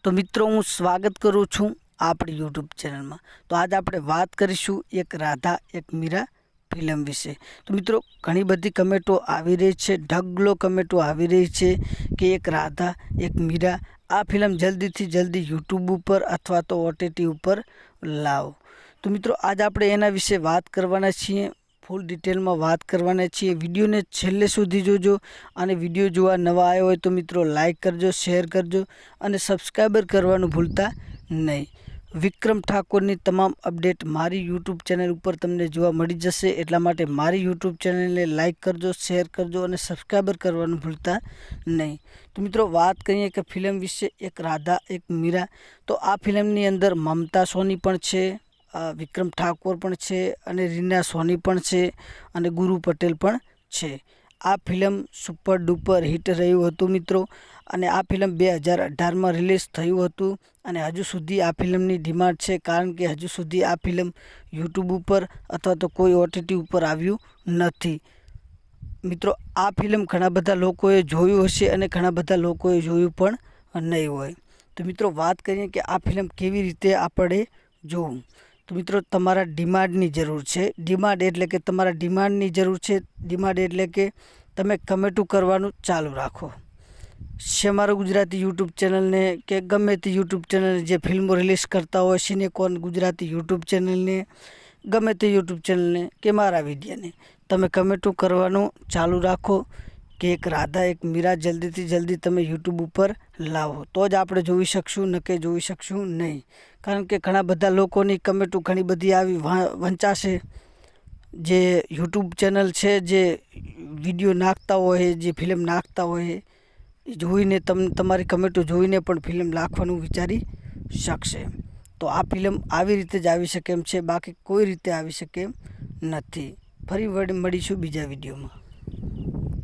तो मित्रों हूँ स्वागत करूँ छूँ आपणी यूट्यूब चैनल में। तो आज आप बात करीशू एक राधा एक मीरा फिल्म विषे। तो मित्रों घणी बधी कमेंटो आवी रही है, ढगलो कमेंटो आवी रही है कि एक राधा एक मीरा आ फिल्म जल्दी थी जल्दी यूट्यूब पर अथवा तो OTT पर लाओ। तो मित्रों आज आप एना विषे बात करवाना छीए, फूल डिटेल में बात करवाना छीए। विडियो ने छेल्ले सुधी जोजो अने विडियो जोवा नवा आया हो तो मित्रों लाइक करजो, शेर करजो अने सब्सक्राइबर करवानुं भूलता नहीं। विक्रम ठाकुरनी तमाम अपडेट मारी यूट्यूब चैनल पर तमने जोवा मळी जशे, एटला माटे मारी यूट्यूब चैनल ने लाइक करजो, शेर करजो अने सब्सक्राइबर करवानुं भूलता नहीं। तो मित्रों बात करीए कि फिल्म विषे एक राधा एक मीरा। तो आ फिल्मनी अंदर ममता सोनी पण छे, विक्रम ठाकुर पण छे अने रीना सोनी पण छे अने गुरु पटेल पण छे। आ फिल्म सुपर डुपर हिट रह्युं हतुं मित्रों अने आ फिल्म 2018 में रिलीज थयुं हतुं अने हजू सुधी आ फिल्मनी डिमांड छे, कारण के हजू सुधी आ फिल्म यूट्यूब पर अथवा तो कोई OTT पर आव्युं नथी। मित्रों आ फिल्म घणा बधा लोकोए जोयुं हशे अने घणा बधा लोकोए जोयुं पण नहीं होय। तो मित्रों बात करीए कि आ फिल्म केवी रीते आपणे जोवुं। तो मित्रों तमारा डिमांडनी जरूर है। डिमांड एटले के तमारा डिमांडनी जरूर है। डिमांड एटले के तमे कमेंटू करवानुं चालू राखो। शेमारो गुजराती यूट्यूब चैनल ने के गमे ते यूट्यूब चैनल जे फिल्मों रिलीज करता हो, सिनेकॉन गुजराती यूट्यूब चैनल ने गमे ते यूट्यूब चैनल ने के मारा विडियो ने तमे कमेंटू करवानुं चालू राखो कि एक राधा एक मीरा जल्दी थी जल्दी तमे यूट्यूब पर लावो तो ज आपणे जोई शकशुं, नके जोई शकशुं नहीं। कारण के घणा बधा लोकोनी कमेंटो घणी बधी आवी वंचाशे। जे यूट्यूब चैनल छे जे विडियो नाखता होय, जे फिल्म नाखता होय जोईने तमारी कमेंटो जोईने पण फिल्म नाखवानुं विचारी शकशे। तो आ फिल्म आवी रीते ज आवी शके एम छे, बाकी कोई रीते आवी शके एम नथी। फरी वળી મળીશું બીજા વિડીયોમાં।